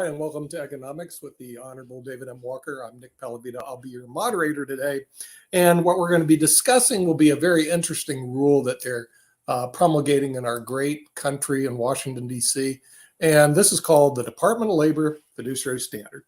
Hi, and welcome to Economics with the Honorable David M. Walker. I'm Nick Pellavita. I'll be your moderator today. And what we're going to be discussing will be a very interesting rule that they're promulgating in our great country in Washington, D.C. And this is called the Department of Labor Fiduciary Standard,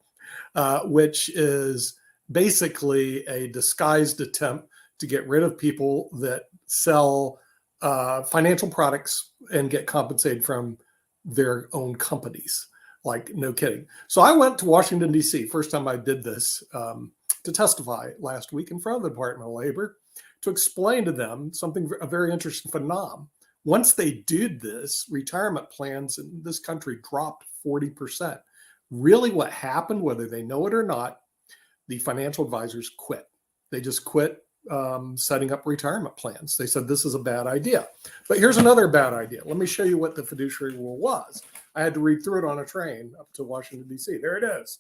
which is basically a disguised attempt to get rid of people that sell financial products and get compensated from their own companies. Like, no kidding. So I went to Washington, D.C. First time I did this to testify last week in front of the Department of Labor to explain to them a very interesting phenomenon. Once they did this, retirement plans in this country dropped 40%. Really what happened, whether they know it or not, the financial advisors quit. They just quit setting up retirement plans. They said, this is a bad idea. But here's another bad idea. Let me show you what the fiduciary rule was. I had to read through it on a train up to Washington, D.C. There it is.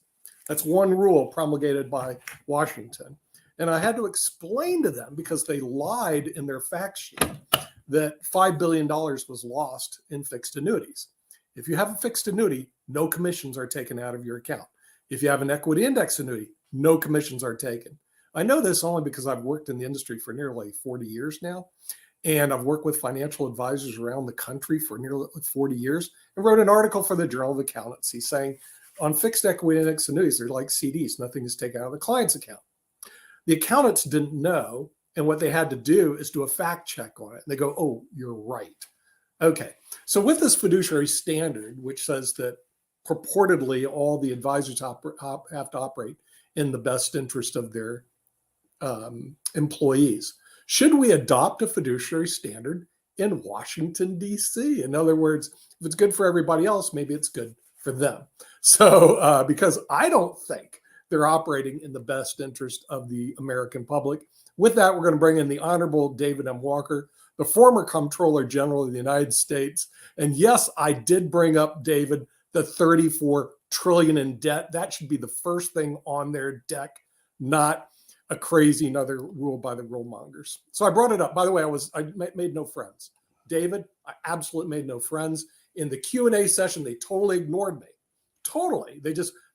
That's one rule promulgated by Washington. And I had to explain to them, because they lied in their fact sheet, that $5 billion was lost in fixed annuities. If you have a fixed annuity, no commissions are taken out of your account. If you have an equity index annuity, no commissions are taken. I know this only because I've worked in the industry for nearly 40 years now. And I've worked with financial advisors around the country for nearly 40 years and wrote an article for the Journal of Accountancy saying on fixed equity index annuities, they're like CDs. Nothing is taken out of the client's account. The accountants didn't know. And what they had to do is do a fact check on it. And they go, oh, you're right. Okay. So with this fiduciary standard, which says that purportedly all the advisors have to operate in the best interest of their employees, should we adopt a fiduciary standard in Washington, D.C.? In other words, if it's good for everybody else, maybe it's good for them. So because I don't think they're operating in the best interest of the American public. With that, we're going to bring in the Honorable David M. Walker, the former Comptroller General of the United States. And yes, I did bring up, David, the $34 trillion in debt. That should be the first thing on their deck, not a crazy another rule by the rule mongers. So I brought it up. By the way, I made no friends. David, I absolutely made no friends. In the Q&A session, they totally ignored me. Totally.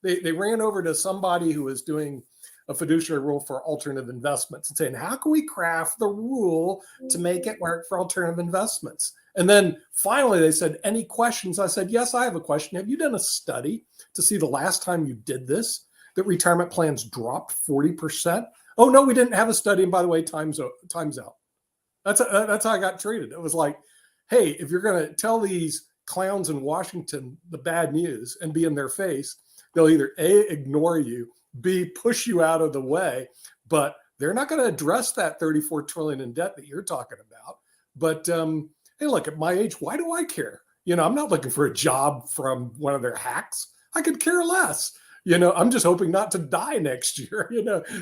They ran over to somebody who was doing a fiduciary rule for alternative investments and saying, how can we craft the rule to make it work for alternative investments? And then finally they said, any questions? I said, yes, I have a question. Have you done a study to see the last time you did this, that retirement plans dropped 40%? Oh, no, we didn't have a study. And by the way, time's out. That's how I got treated. It was like, hey, if you're going to tell these clowns in Washington the bad news and be in their face, they'll either A, ignore you, B, push you out of the way, but they're not going to address that $34 trillion in debt that you're talking about. But hey, look, at my age, why do I care? I'm not looking for a job from one of their hacks. I could care less. I'm just hoping not to die next year,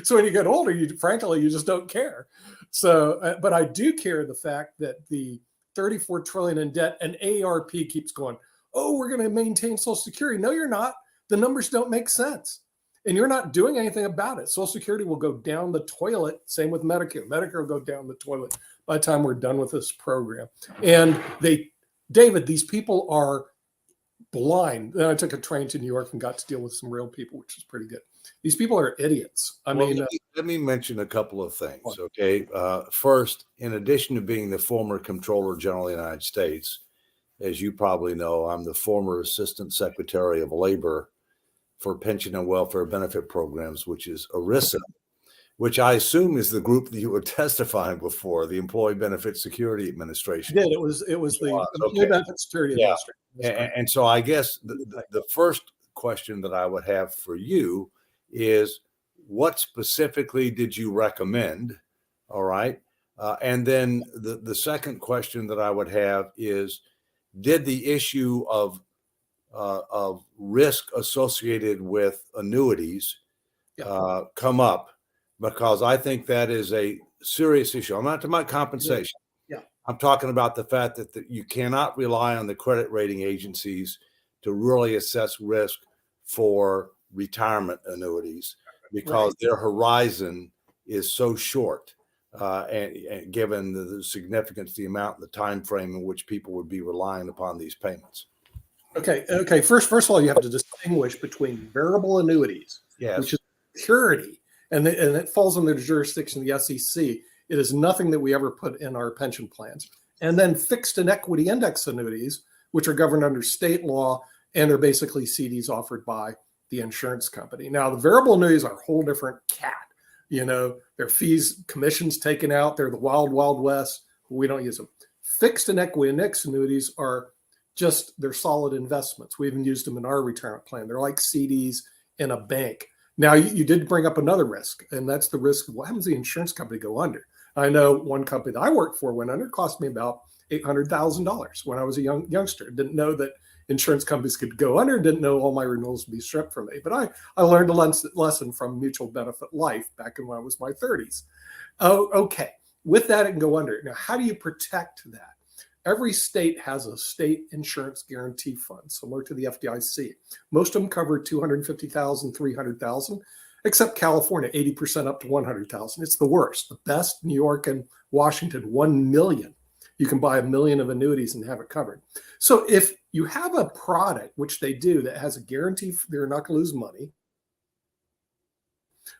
So when you get older, frankly, you just don't care. So, but I do care the fact that the $34 trillion in debt and AARP keeps going, oh, we're going to maintain Social Security. No, you're not. The numbers don't make sense. And you're not doing anything about it. Social Security will go down the toilet. Same with Medicare. Medicare will go down the toilet by the time we're done with this program. And David, these people are blind. Then I took a train to New York and got to deal with some real people, which is pretty good. These people are idiots. Let me mention a couple of things. Okay. First, in addition to being the former Comptroller General of the United States, as you probably know, I'm the former Assistant Secretary of Labor for Pension and Welfare Benefit Programs, which is ERISA, which I assume is the group that you were testifying before, the Employee Benefit Security Administration. Yeah, it was the Employee Benefit Security Administration. And so I guess the first question that I would have for you is, what specifically did you recommend? All right. And then the second question that I would have is, did the issue of risk associated with annuities come up? Because I think that is a serious issue. I'm not talking about compensation. Yeah. I'm talking about the fact that you cannot rely on the credit rating agencies to really assess risk for retirement annuities, because their horizon is so short, and given the significance, the amount, the time frame in which people would be relying upon these payments. Okay. First of all, you have to distinguish between variable annuities, Yes. which is security, and it falls under the jurisdiction of the SEC. It is nothing that we ever put in our pension plans. And then fixed and equity index annuities, which are governed under state law, and they're basically CDs offered by the insurance company. Now, the variable annuities are a whole different cat. Their fees, commissions taken out. They're the wild, wild west. We don't use them. Fixed and equity index annuities are they're solid investments. We even used them in our retirement plan. They're like CDs in a bank. Now, you did bring up another risk, and that's the risk of what happens if the insurance company go under. I know one company that I worked for went under. It cost me about $800,000 when I was a youngster. Didn't know that insurance companies could go under, didn't know all my renewals would be stripped from me. But I learned a lesson from Mutual Benefit Life back in when I was my 30s. Oh, okay. With that, it can go under. Now, how do you protect that? Every state has a state insurance guarantee fund, similar to the FDIC. Most of them cover $250,000, $300,000, except California, 80% up to $100,000. It's the worst. The best, New York and Washington, $1 million. You can buy $1 million of annuities and have it covered. So if you have a product, which they do, that has a guarantee they're not going to lose money,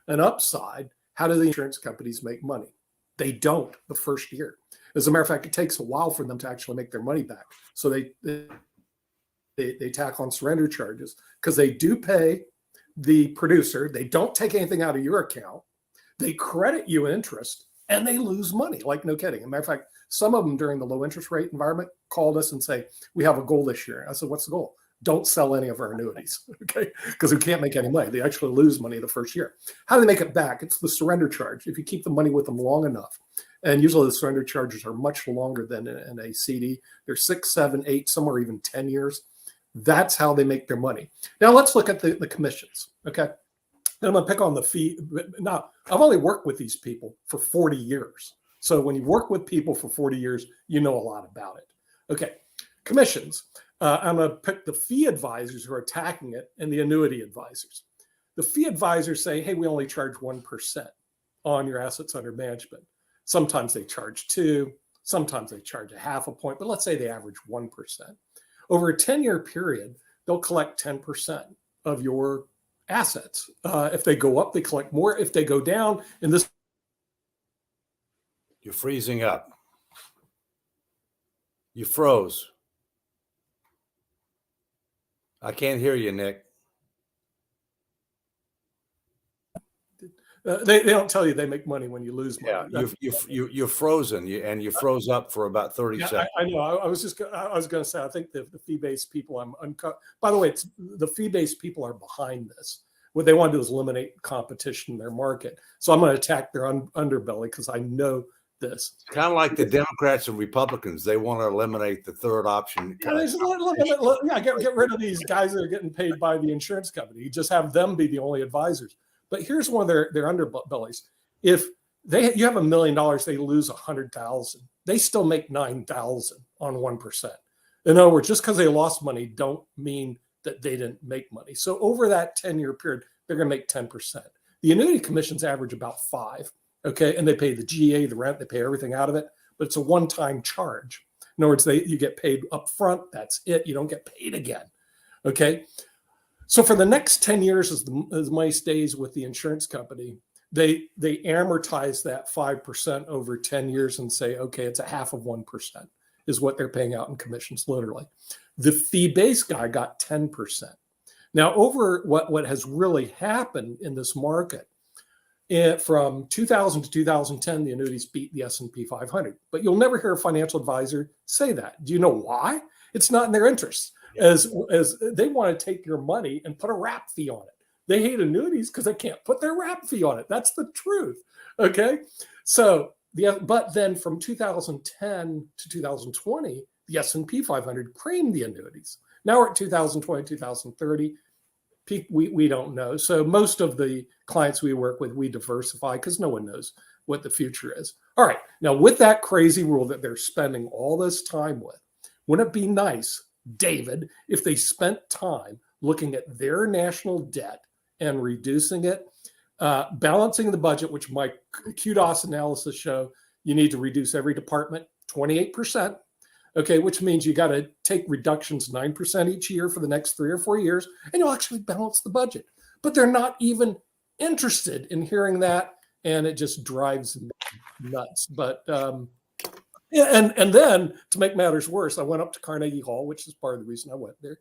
an upside, how do the insurance companies make money? They don't the first year. As a matter of fact, it takes a while for them to actually make their money back. So they tack on surrender charges because they do pay the producer. They don't take anything out of your account. They credit you interest and they lose money, like no kidding. As a matter of fact, some of them during the low interest rate environment called us and say, we have a goal this year. I said, what's the goal? Don't sell any of our annuities, okay? Because we can't make any money. They actually lose money the first year. How do they make it back? It's the surrender charge. If you keep the money with them long enough, and usually the surrender charges are much longer than in a CD. They're 6, 7, 8, some are even 10 years. That's how they make their money. Now let's look at the commissions, okay? Then I'm gonna pick on the fee. Now, I've only worked with these people for 40 years. So when you work with people for 40 years, you know a lot about it. Okay, commissions. I'm going to pick the fee advisors who are attacking it and the annuity advisors. The fee advisors say, hey, we only charge 1% on your assets under management. Sometimes they charge 2, sometimes they charge a half a point, but let's say they average 1%. Over a 10-year period, they'll collect 10% of your assets. If they go up, they collect more. If they go down, in this. You're freezing up. You froze. I can't hear you, Nick. They don't tell you they make money when you lose money. Yeah, you're frozen, and you froze up for about 30 seconds. I know. I was going to say, I think the fee-based people. By the way, it's the fee-based people are behind this. What they want to do is eliminate competition in their market. So I'm going to attack their underbelly because I know this. Kind of like the Democrats and Republicans. They want to eliminate the third option. Get rid of these guys that are getting paid by the insurance company. You just have them be the only advisors. But here's one of their underbellies. If you have $1 million, they lose 100,000. They still make 9,000 on 1%. In other words, just because they lost money don't mean that they didn't make money. So over that 10-year period, they're going to make 10%. The annuity commissions average about 5%. Okay, and they pay the GA, the rent, they pay everything out of it, but it's a one-time charge. In other words, you get paid up front. That's it. You don't get paid again. Okay, so for the next 10 years, as money stays with the insurance company, they amortize that 5% over 10 years and say, okay, it's a half of 1% is what they're paying out in commissions, literally. The fee-based guy got 10%. Now, over what has really happened in this market, from 2000 to 2010, the annuities beat the S&P 500. But you'll never hear a financial advisor say that. Do you know why? It's not in their interest. As they want to take your money and put a wrap fee on it. They hate annuities because they can't put their wrap fee on it. That's the truth. Okay. So but then from 2010 to 2020, the S&P 500 creamed the annuities. Now we're at 2020, 2030. We don't know. So most of the clients we work with, we diversify because no one knows what the future is. All right. Now, with that crazy rule that they're spending all this time with, wouldn't it be nice, David, if they spent time looking at their national debt and reducing it, balancing the budget, which my QDOS analysis show you need to reduce every department 28%. Okay, which means you got to take reductions 9% each year for the next 3 or 4 years, and you'll actually balance the budget. But they're not even interested in hearing that, and it just drives me nuts. But yeah, and then to make matters worse, I went up to Carnegie Hall, which is part of the reason I went there,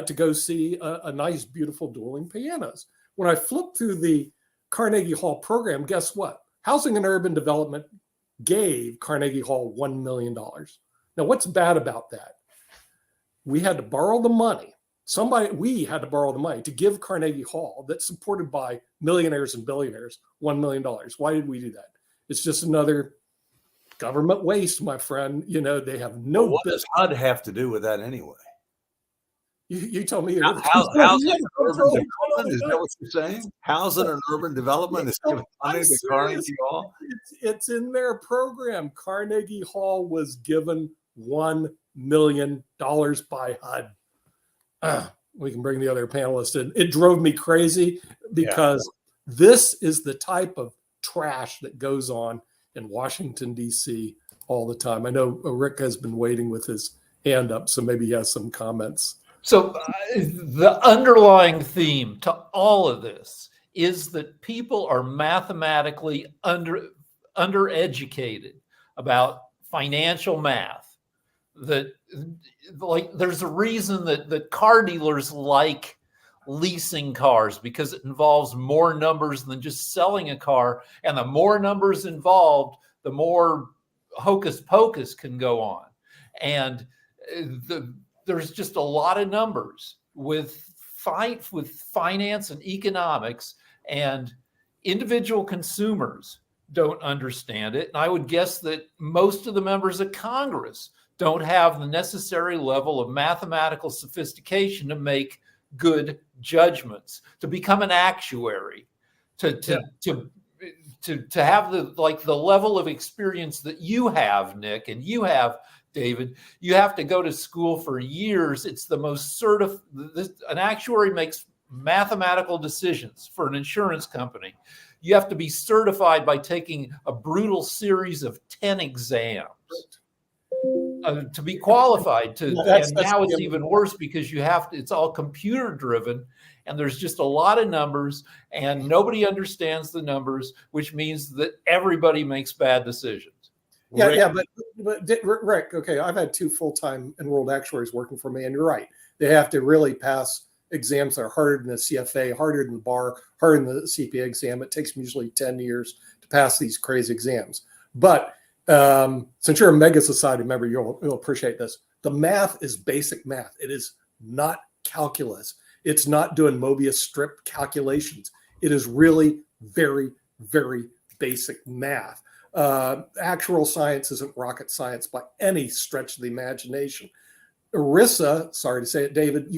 to go see a nice, beautiful dueling pianos. When I flipped through the Carnegie Hall program, guess what? Housing and Urban Development gave Carnegie Hall $1 million. Now, what's bad about that? We had to borrow the money. We had to borrow the money to give Carnegie Hall, that's supported by millionaires and billionaires, $1 million. Why did we do that? It's just another government waste, my friend. You know, they have no What business. does HUD have to do with that anyway? You told me Housing and urban development, is that what you're saying? Housing and urban development is giving money to Carnegie Hall? It's in their program. Carnegie Hall was given $1 million by HUD. We can bring the other panelists in. It drove me crazy because this is the type of trash that goes on in Washington, D.C. all the time. I know Rick has been waiting with his hand up, so maybe he has some comments. So the underlying theme to all of this is that people are mathematically undereducated about financial math. That, like, there's a reason that car dealers like leasing cars, because it involves more numbers than just selling a car. And the more numbers involved, the more hocus pocus can go on. And there's just a lot of numbers with finance and economics, and individual consumers don't understand it. And I would guess that most of the members of Congress don't have the necessary level of mathematical sophistication to make good judgments, to become an actuary, to have the level of experience that you have, Nick, and you have, David. You have to go to school for years. It's the most an actuary makes mathematical decisions for an insurance company. You have to be certified by taking a brutal series of 10 exams to be qualified to. And now it's even worse because it's all computer driven, and there's just a lot of numbers, and nobody understands the numbers, which means that everybody makes bad decisions. But Rick, okay, I've had 2 full-time enrolled actuaries working for me, and you're right. They have to really pass exams that are harder than the CFA, harder than the bar, harder than the CPA exam. It takes them usually 10 years to pass these crazy exams. But since you're a Mega Society member, you'll appreciate this. The math is basic math. It is not calculus. It's not doing Mobius strip calculations. It is really very, very basic math. Actual science isn't rocket science by any stretch of the imagination. ERISA, sorry to say it, David,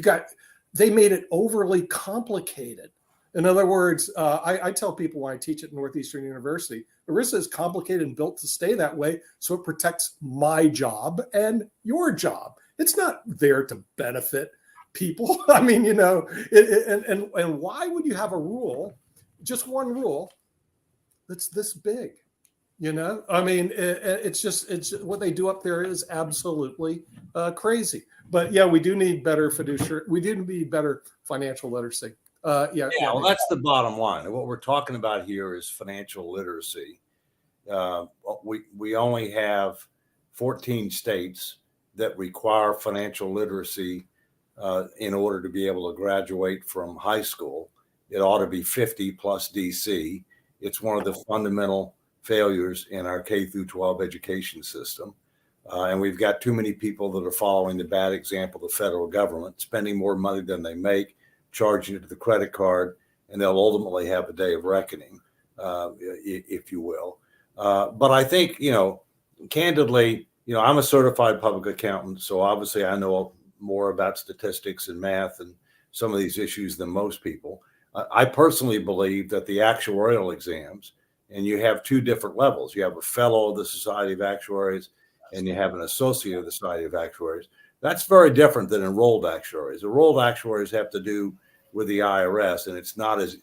they made it overly complicated. In other words, I tell people when I teach at Northeastern University, ERISA is complicated and built to stay that way, so it protects my job and your job. It's not there to benefit people. I mean, you know, and why would you have a rule, just one rule, that's this big? You know, I mean, it's what they do up there is absolutely crazy. But yeah, we do need better fiduciary. We do need better financial literacy. Well, that's the bottom line. What we're talking about here is financial literacy. We only have 14 states that require financial literacy in order to be able to graduate from high school. It ought to be 50 plus DC. It's one of the fundamental failures in our K through 12 education system. And we've got too many people that are following the bad example of the federal government, spending more money than they make, charging it to the credit card, and they'll ultimately have a day of reckoning, if you will. But I think, candidly, I'm a certified public accountant, so obviously I know more about statistics and math and some of these issues than most people. I personally believe that the actuarial exams, and you have 2 different levels. You have a fellow of the Society of Actuaries, and you have an associate of the Society of Actuaries. That's very different than enrolled actuaries. Enrolled actuaries have to do with the IRS, and it's not as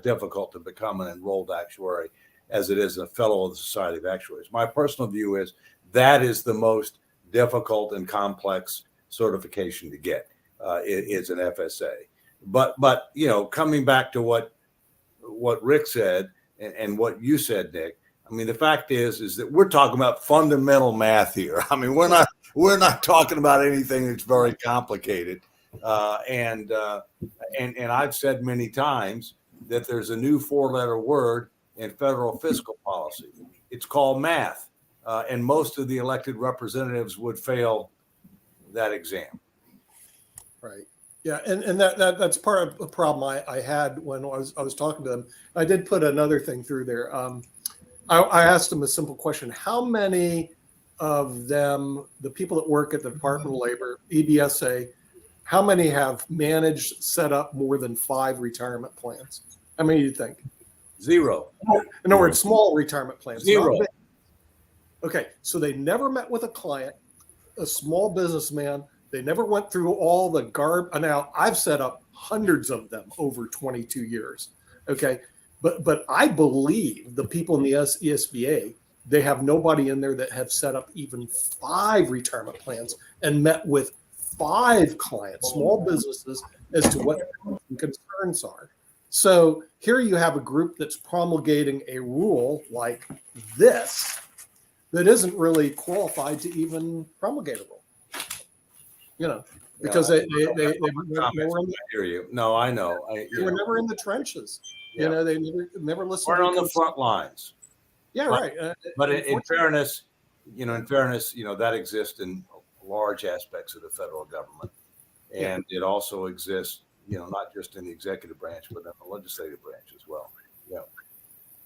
difficult to become an enrolled actuary as it is a fellow of the Society of Actuaries. My personal view is that is the most difficult and complex certification to get. Is an FSA. But coming back to what Rick said and what you said, Nick. I mean, the fact is that we're talking about fundamental math here. I mean, we're not talking about anything that's very complicated. And I've said many times that there's a new 4-letter word in federal fiscal policy. It's called math, and most of the elected representatives would fail that exam. Right. Yeah, and that's part of the problem I had when I was talking to them. I did put another thing through there. I asked them a simple question: how many of them, the people that work at the Department of Labor, EBSA, how many have managed set up more than 5 retirement plans? How many do you think? 0. In other words, small retirement plans. 0. Okay, so they never met with a client, a small businessman. They never went through all the Now, I've set up hundreds of them over 22 years. Okay. But I believe the people in the ESBA, they have nobody in there that have set up even 5 retirement plans and met with 5 clients, small businesses, as to what their concerns are. So here you have a group that's promulgating a rule like this that isn't really qualified to even promulgate a rule. Because they were hear you. No, I know. They were never in the trenches. Yeah. They never listened. We're on the front lines. Yeah, but, right. But in fairness, that exists in large aspects of the federal government, and it also exists, not just in the executive branch, but in the legislative branch as well. Yeah.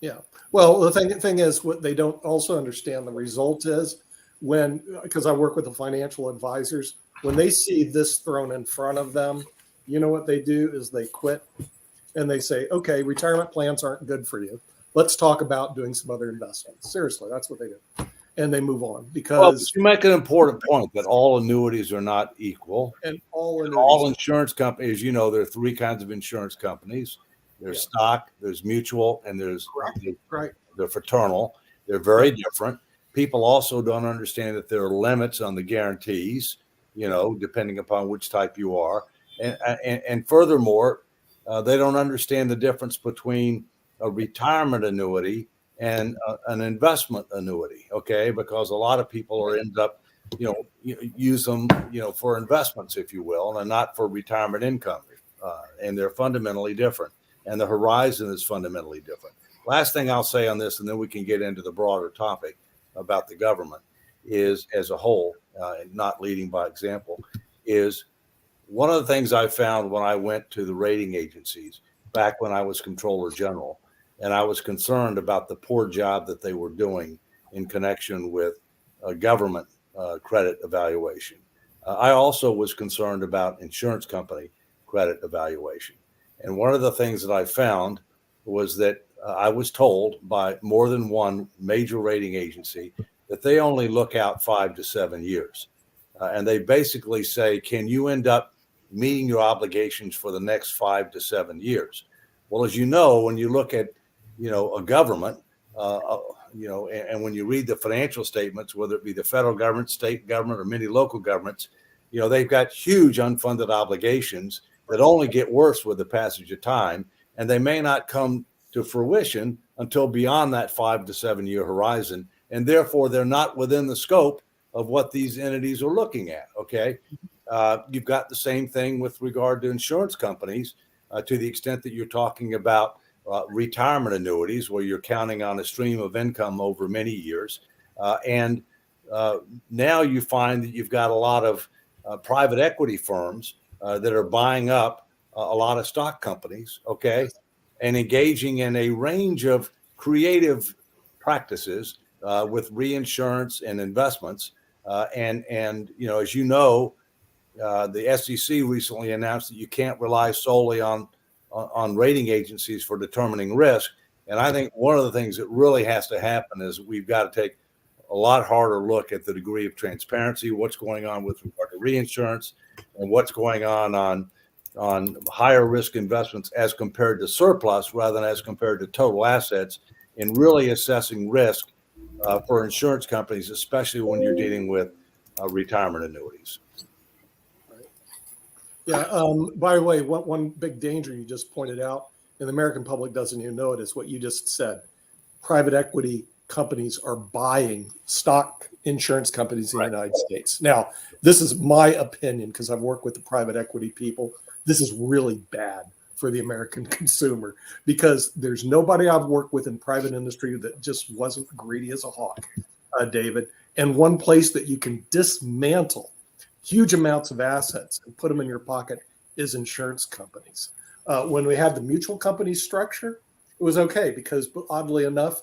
Yeah. Well, the thing is, what they don't also understand the result is because I work with the financial advisors. When they see this thrown in front of them, what they do is they quit and they say, okay, retirement plans aren't good for you. Let's talk about doing some other investments. Seriously, that's what they do. And they move on because you make an important point that all annuities are not equal. And all insurance companies, there are 3 kinds of insurance companies. There's stock, there's mutual, and there's they're fraternal. They're very different. People also don't understand that there are limits on the guarantees, depending upon which type you are. And furthermore, they don't understand the difference between a retirement annuity and an investment annuity, okay? Because a lot of people end up, use them, for investments, if you will, and not for retirement income. And they're fundamentally different. And the horizon is fundamentally different. Last thing I'll say on this, and then we can get into the broader topic about the government, is as a whole, and not leading by example, is one of the things I found when I went to the rating agencies back when I was Comptroller General, and I was concerned about the poor job that they were doing in connection with government credit evaluation. I also was concerned about insurance company credit evaluation. And one of the things that I found was that I was told by more than one major rating agency that they only look out 5 to 7 years. And they basically say, can you end up meeting your obligations for the next 5 to 7 years? Well, as you know, when you look at, a government, and when you read the financial statements, whether it be the federal government, state government, or many local governments, they've got huge unfunded obligations that only get worse with the passage of time, and they may not come to fruition until beyond that 5 to 7 year horizon, and therefore they're not within the scope of what these entities are looking at. Okay, you've got the same thing with regard to insurance companies, to the extent that you're talking about retirement annuities, where you're counting on a stream of income over many years, and now you find that you've got a lot of private equity firms that are buying up a lot of stock companies, okay, and engaging in a range of creative practices with reinsurance and investments. And as you know, the SEC recently announced that you can't rely solely on rating agencies for determining risk. And I think one of the things that really has to happen is we've got to take a lot harder look at the degree of transparency, what's going on with regard to reinsurance, and what's going on higher risk investments as compared to surplus rather than as compared to total assets, in really assessing risk for insurance companies, especially when you're dealing with retirement annuities. Yeah. By the way, one big danger you just pointed out, and the American public doesn't even know it, is what you just said. Private equity companies are buying stock insurance companies in the United States. Now, this is my opinion because I've worked with the private equity people. This is really bad for the American consumer because there's nobody I've worked with in private industry that just wasn't greedy as a hawk, David. And one place that you can dismantle huge amounts of assets and put them in your pocket is insurance companies. When we had the mutual company structure, it was okay because oddly enough,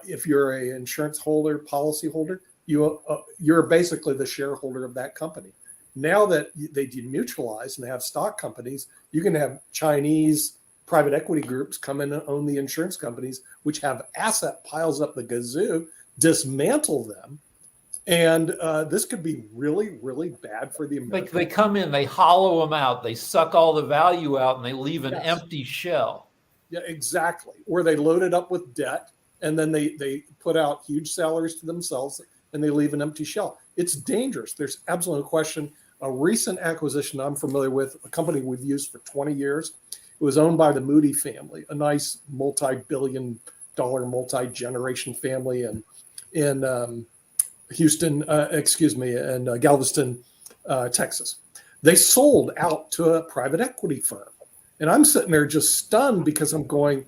if you're an insurance holder, policy holder, you're basically the shareholder of that company. Now that they demutualize and have stock companies, you can have Chinese private equity groups come in and own the insurance companies, which have asset piles up the gazoo, dismantle them. And this could be really, really bad for the American. They come in, they hollow them out, they suck all the value out, and they leave an empty shell. Yeah, exactly. Or they load it up with debt, and then they put out huge salaries to themselves, and they leave an empty shell. It's dangerous. There's absolutely no question. A recent acquisition I'm familiar with, a company we've used for 20 years, it was owned by the Moody family, a nice multi-billion-dollar, multi-generation family in Houston, and Galveston, Texas. They sold out to a private equity firm. And I'm sitting there just stunned because I'm going,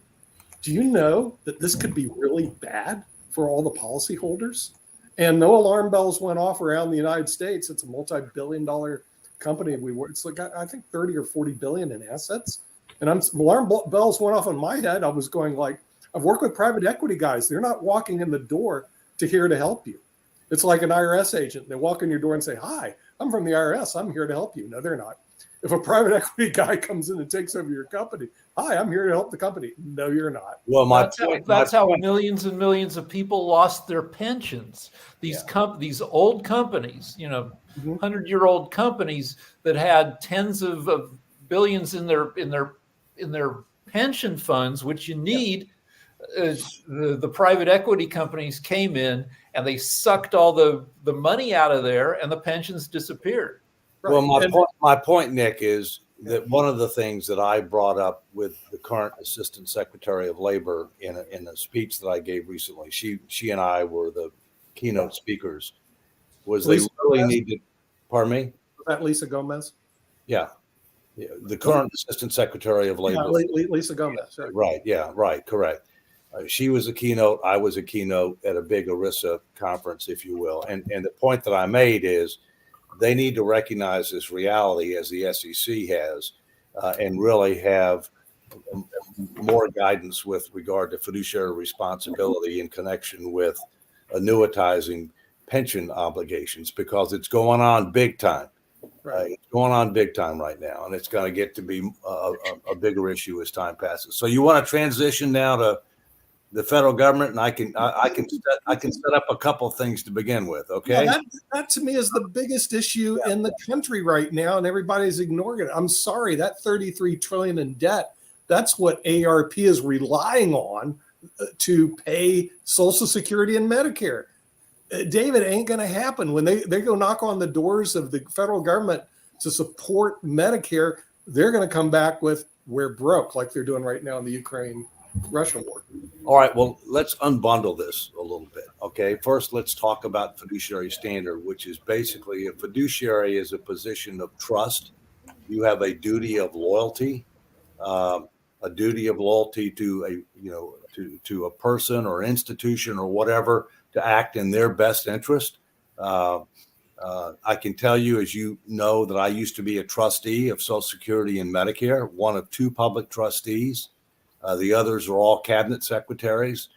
do you know that this could be really bad for all the policyholders? And no alarm bells went off around the United States. It's a multi-billion-dollar company. It's like, I think 30 or 40 billion in assets. And alarm bells went off on my head. I was going like, I've worked with private equity guys. They're not walking in the door to here to help you. It's like an IRS agent. They walk in your door and say, hi, I'm from the IRS. I'm here to help you. No, they're not. If a private equity guy comes in and takes over your company, hi, I'm here to help the company. No, you're not. Well, that's how millions and millions of people lost their pensions. These these old companies, 100-year-old companies that had tens of billions in their pension funds, which you need. The private equity companies came in and they sucked all the money out of there, and the pensions disappeared. Right. Well, my point, Nick, is that one of the things that I brought up with the current Assistant Secretary of Labor in a speech that I gave recently, she and I were the keynote speakers, was Lisa they really Gomez? Needed. Pardon me? Was that Lisa Gomez? Yeah. The current Assistant Secretary of Labor. Yeah, Lisa Gomez. Right. Yeah. Right. Correct. She was a keynote. I was a keynote at a big ERISA conference, if you will. And the point that I made is they need to recognize this reality as the SEC has and really have more guidance with regard to fiduciary responsibility in connection with annuitizing pension obligations, because it's going on big time. Right. It's going on big time right now, and it's going to get to be a bigger issue as time passes. So you want to transition now to the federal government, and I can set up a couple of things to begin with. Okay, yeah, that to me is the biggest issue in the country right now, and everybody's ignoring it. I'm sorry, that $33 trillion in debt, that's what AARP is relying on to pay Social Security and Medicare. David, ain't going to happen. When they go knock on the doors of the federal government to support Medicare, they're going to come back with, we're broke, like they're doing right now in the Ukraine-Russia war. All right, well, let's unbundle this a little bit, okay? First, let's talk about fiduciary standard, which is basically a fiduciary is a position of trust. You have a duty of loyalty, to a person or institution or whatever, to act in their best interest. I can tell you, as you know, that I used to be a trustee of Social Security and Medicare, one of two public trustees. The others are all cabinet secretaries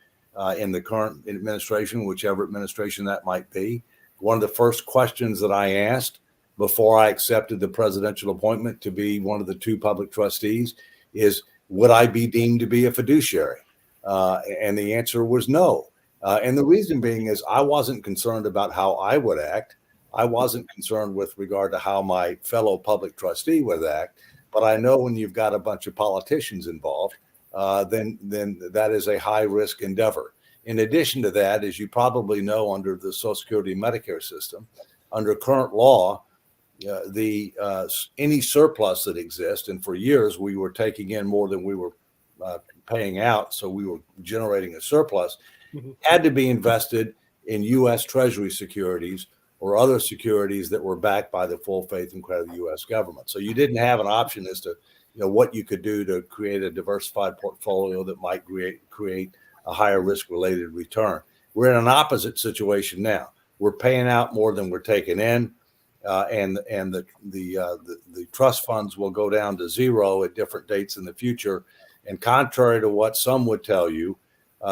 in the current administration, whichever administration that might be. One of the first questions that I asked before I accepted the presidential appointment to be one of the two public trustees is, would I be deemed to be a fiduciary? And the answer was no. And the reason being is I wasn't concerned about how I would act. I wasn't concerned with regard to how my fellow public trustee would act. But I know when you've got a bunch of politicians involved, then that is a high risk endeavor. In addition to that, as you probably know, under the Social Security Medicare system, under current law, any surplus that exists, and for years we were taking in more than we were paying out, so we were generating a surplus, had to be invested in U.S. Treasury securities or other securities that were backed by the full faith and credit of the U.S. government. So you didn't have an option as to what you could do to create a diversified portfolio that might create a higher risk related return. We're in an opposite situation now. We're paying out more than we're taking in. And the trust funds will go down to zero at different dates in the future. And contrary to what some would tell you,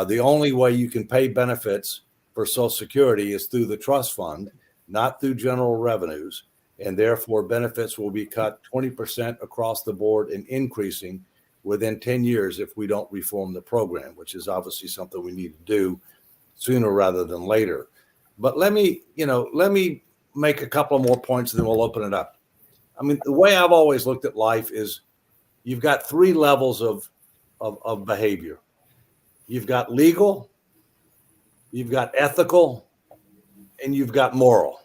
the only way you can pay benefits for Social Security is through the trust fund, not through general revenues. And therefore, benefits will be cut 20% across the board and increasing within 10 years if we don't reform the program, which is obviously something we need to do sooner rather than later. But let me make a couple of more points and then we'll open it up. I mean, the way I've always looked at life is you've got three levels of behavior. You've got legal, you've got ethical, and you've got moral.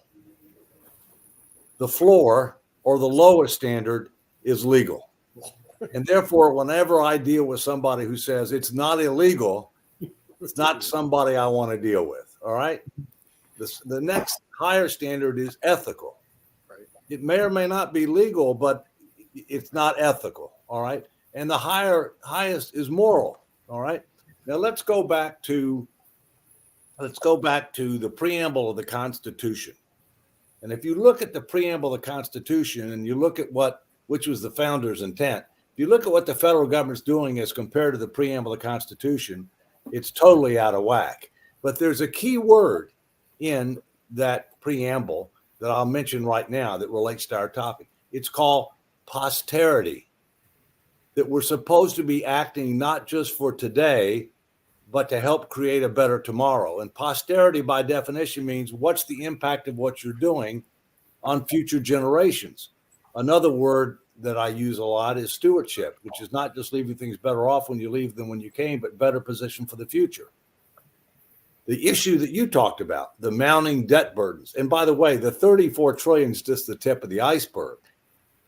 The floor or the lowest standard is legal. And therefore, whenever I deal with somebody who says it's not illegal, it's not somebody I want to deal with. All right. The next higher standard is ethical. Right. It may or may not be legal, but it's not ethical. All right. And the highest is moral. All right. Now let's go back to the preamble of the Constitution. And if you look at the preamble of the Constitution and you look at which was the founder's intent, if you look at what the federal government's doing as compared to the preamble of the Constitution, it's totally out of whack. But there's a key word in that preamble that I'll mention right now that relates to our topic. It's called posterity. That we're supposed to be acting not just for today, but to help create a better tomorrow. And posterity, by definition, means what's the impact of what you're doing on future generations. Another word that I use a lot is stewardship, which is not just leaving things better off when you leave than when you came, but better position for the future. The issue that you talked about, the mounting debt burdens. And by the way, the 34 trillion is just the tip of the iceberg,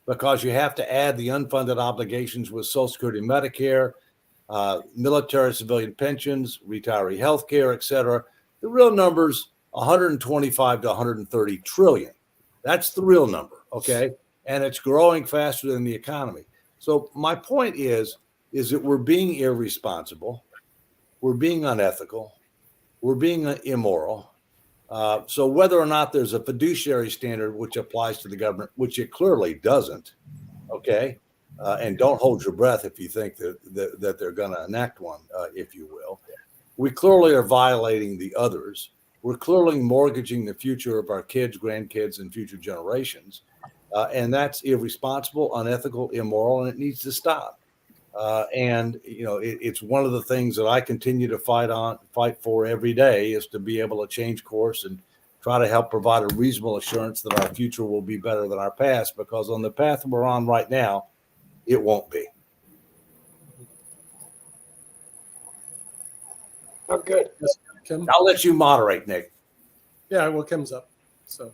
because you have to add the unfunded obligations with Social Security, Medicare, military civilian pensions, retiree health care, et cetera. The real number's 125 to 130 trillion. That's the real number, okay? And it's growing faster than the economy. So my point is that we're being irresponsible, we're being unethical, we're being immoral. So whether or not there's a fiduciary standard which applies to the government, which it clearly doesn't, okay? And don't hold your breath if you think that they're going to enact one, if you will. We clearly are violating the others. We're clearly mortgaging the future of our kids, grandkids, and future generations. And that's irresponsible, unethical, immoral, and it needs to stop. It's one of the things that I continue to fight for every day, is to be able to change course and try to help provide a reasonable assurance that our future will be better than our past, because on the path we're on right now, it won't be. Oh, good. Yes, Kim. I'll let you moderate, Nick. Yeah, well, Kim's up. So.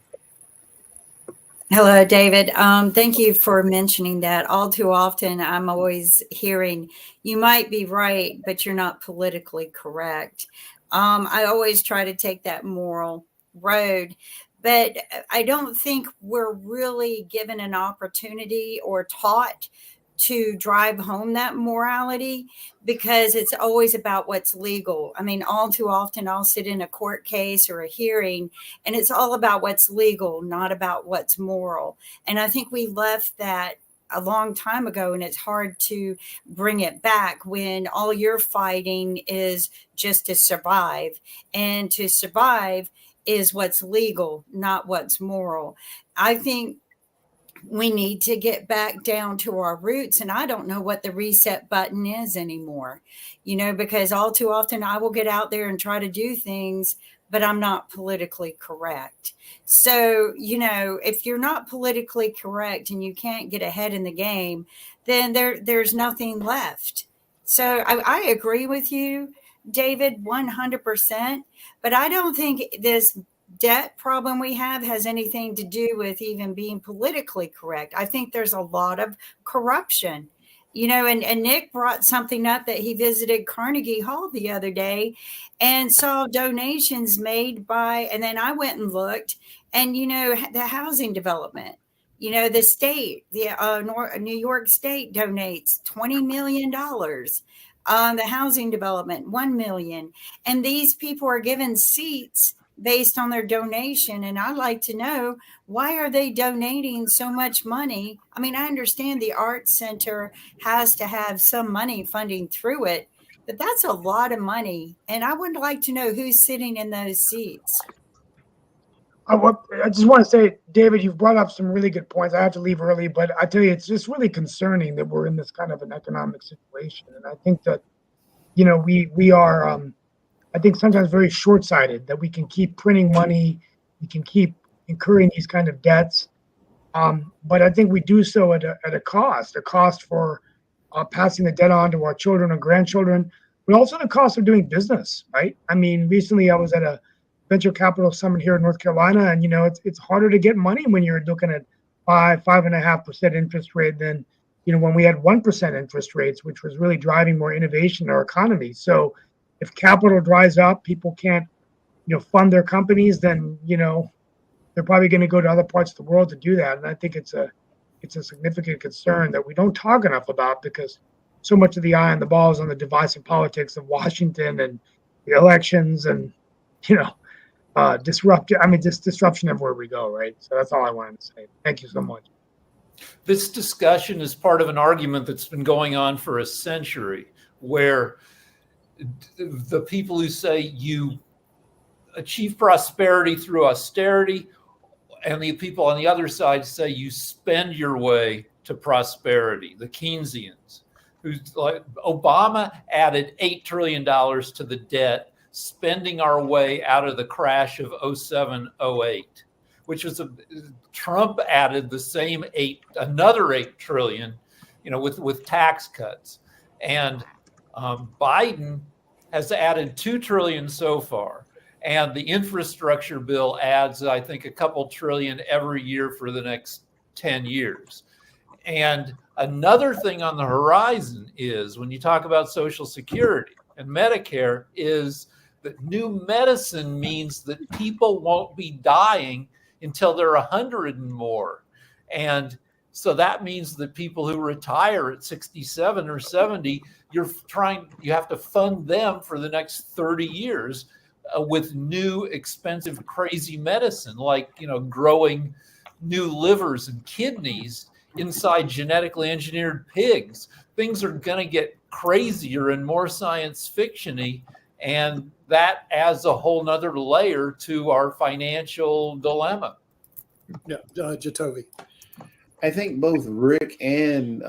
Hello, David. Thank you for mentioning that. All too often, I'm always hearing, you might be right, but you're not politically correct. I always try to take that moral road, but I don't think we're really given an opportunity or taught to drive home that morality, because it's always about what's legal. I mean, all too often I'll sit in a court case or a hearing and it's all about what's legal, not about what's moral. And I think we left that a long time ago, and it's hard to bring it back when all you're fighting is just to survive. And to survive is what's legal, not what's moral. I think we need to get back down to our roots. And I don't know what the reset button is anymore, because all too often I will get out there and try to do things, but I'm not politically correct. So, if you're not politically correct and you can't get ahead in the game, then there's nothing left. So I agree with you, David, 100%, but I don't think this debt problem we have has anything to do with even being politically correct. I think there's a lot of corruption. And Nick brought something up that he visited Carnegie Hall the other day and saw donations made by, and then I went and looked, and, the housing development, the state, the New York State donates $20 million. The housing development, 1 million. And these people are given seats based on their donation. And I'd like to know, why are they donating so much money? I mean, I understand the Arts Center has to have some money funding through it, but that's a lot of money. And I would like to know who's sitting in those seats. I just want to say, David, you've brought up some really good points. I have to leave early, but I tell you, it's just really concerning that we're in this kind of an economic situation. And I think that, we are, I think sometimes very short-sighted, that we can keep printing money, we can keep incurring these kind of debts. But I think we do so at a cost for passing the debt on to our children and grandchildren, but also the cost of doing business, right? I mean, recently I was at a venture capital summit here in North Carolina, and it's harder to get money when you're looking at 5.5% interest rate than when we had 1% interest rates, which was really driving more innovation in our economy. So if capital dries up, people can't fund their companies, then they're probably going to go to other parts of the world to do that. And I think it's a significant concern that we don't talk enough about, because so much of the eye on the ball is on the divisive politics of Washington and the elections and disruption everywhere we go, right? So that's all I wanted to say. Thank you so much. This discussion is part of an argument that's been going on for a century, where the people who say you achieve prosperity through austerity, and the people on the other side say you spend your way to prosperity, the Keynesians, Obama added $8 trillion to the debt, spending our way out of the crash of 07-08, which was Trump added the same another 8 trillion, with tax cuts. And Biden has added 2 trillion so far. And the infrastructure bill adds, I think, a couple trillion every year for the next 10 years. And another thing on the horizon is, when you talk about Social Security and Medicare, is that new medicine means that people won't be dying until they're 100 and more. And so that means that people who retire at 67 or 70, you have to fund them for the next 30 years with new, expensive, crazy medicine, like, growing new livers and kidneys inside genetically engineered pigs. Things are going to get crazier and more science fiction-y, and that adds a whole nother layer to our financial dilemma. Yeah, Jatovi. I think both Rick and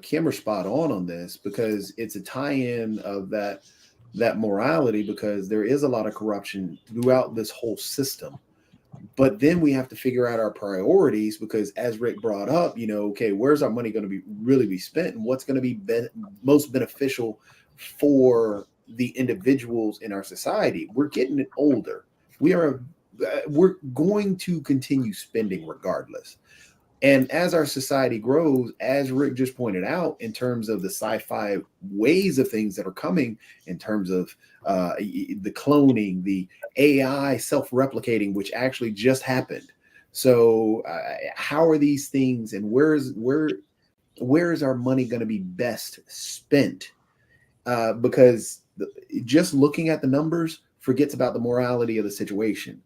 Kim are spot on this, because it's a tie-in of that morality, because there is a lot of corruption throughout this whole system. But then we have to figure out our priorities, because as Rick brought up, okay, where's our money going to really be spent, and what's going to be most beneficial for the individuals in our society? We're getting older. We're going to continue spending regardless. And as our society grows, as Rick just pointed out, in terms of the sci-fi ways of things that are coming, in terms of the cloning, the AI self-replicating, which actually just happened. So how are these things, and where is our money going to be best spent? Because just looking at the numbers forgets about the morality of the situation.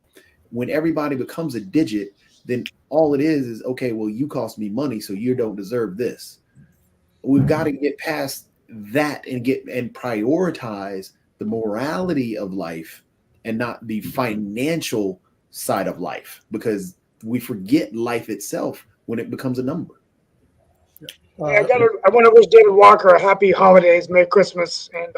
When everybody becomes a digit, then all it is, okay, well, you cost me money, so you don't deserve this. We've got to get past that and prioritize the morality of life and not the financial side of life, because we forget life itself when it becomes a number. I want to wish David Walker a happy holidays, Merry Christmas, and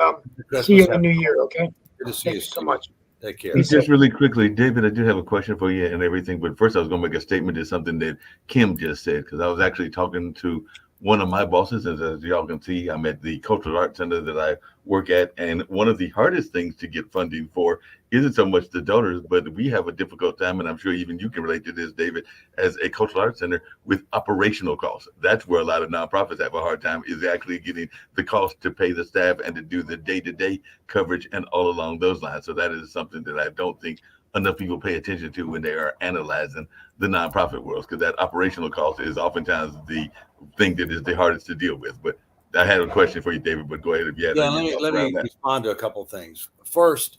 see you in the new year, okay? Good to see Thank you you so much. Take care. Just really quickly, David, I do have a question for you and everything. But first, I was going to make a statement to something that Kim just said, because I was actually talking to one of my bosses. As y'all can see, I'm at the Cultural Arts Center that I work at. And one of the hardest things to get funding for isn't so much the donors, but we have a difficult time, and I'm sure even you can relate to this, David, as a cultural arts center, with operational costs. That's where a lot of nonprofits have a hard time, is actually getting the cost to pay the staff and to do the day-to-day coverage and all along those lines. So that is something that I don't think enough people pay attention to when they are analyzing the nonprofit world, because that operational cost is oftentimes the thing that is the hardest to deal with. But I had a question for you, David, but go ahead if you had any thoughts let around me that. respond to a couple of things. First,